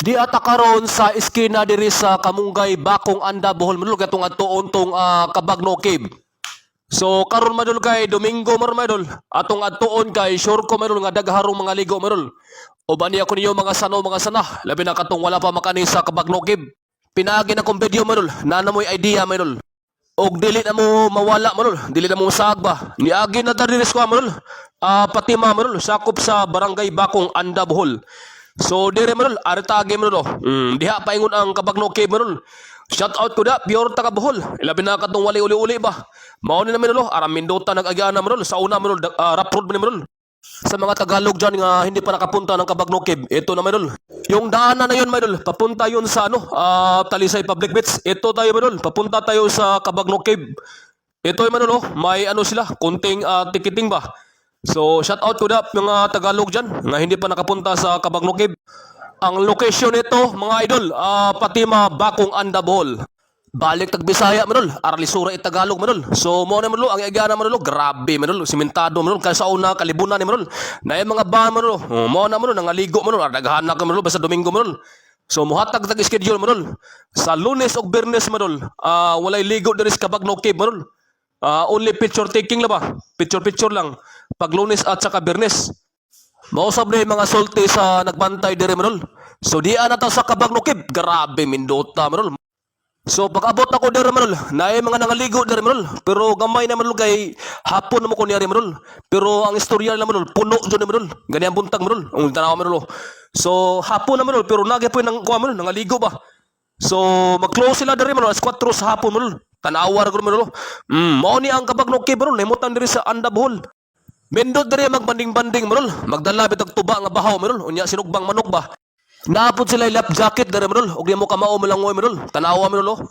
Di ata karon sa iskina diri sa Kamunggay Bakong Anda Bohol madul katong atuon tong Kabagno Cave. So karon madul kay Domingo madul atong atuon kay sure ko madul nga dagharong mga ligo madul. Uban niya ko niyo mga sano mga sana labi na katong wala pa makani sa Kabagno Cave. Pinaagi na kong video madul nana mo'y idea madul. Og dili na mo mawala madul, dili na mo sagba. Niagi na ta diri sa madul. Patima madul sakop sa Barangay Bakong Anda Bohol. So dire manol, aritage manol. Diha paingon ang Kabagno Cave manol. Shout out ko da, pure taga Bohol. Ilabi na katong wali uli-uli ba. Mao ni na manol, Aramindota nag-agyana manol, sa una manol, rap road manol. Sa mga Tagalog dyan nga hindi pa nakapunta ng Kabagno Cave, ito na manol. Yung daanan na yun manol, papunta yun sa Talisay Public Beach. Ito tayo manol, papunta tayo sa Kabagno Cave. Ito yung manol, may sila, kunting ticketing ba. So, shout out ko na mga Tagalog dyan nga hindi pa nakapunta sa Kabagno Cave. Ang location nito, mga idol, Patima, Bakong Anda Bohol. Balik tagbisaya manol, Aralisura Tagalog manol. So, mo na manol, ang iagana manol, grabe manol, simentado manol, kaya sa una, kalibunan ni manol. Na yung mga bahan manol, mo na manol, nangaligo manol, daghan na ka manol, basta Domingo manol. So, muhatag tag-schedule manol. Sa Lunes o Biyernes manol, walay ligo diri sa Kabagno Cave manol. Only picture taking lang ba? Picture lang. Pag Lunes at saka Biyernes. Mausap na yung mga sulti sa nagbantay dire manol. So diyan na ta sa Kabagno Cave. Grabe Mindota manol. So pag abot ako dire manol, na yung mga nangaligo dire manol. Pero gamay na manol kay hapon na mo kunyari manol. Pero ang istorya nila manol, puno dyan na manol. Ganyan buntag manol. Ang tanaw manol. So hapon na manol, pero nagi po yung nangaligo ba? So mag-close sila dire manol, alas 4 sa hapon manol. Tanawar ko manol. Mao ni ang Kabagno Cave manol, nahimutan dire sa Anda Bohol. Mendot diri magbanding-banding manol, magdala bitag tuba nga bahaw manol, unya sinugbang manok ba. Naapod sila lap jacket diri manol, og di mo kamao mo langoy manol. Tanawa manol.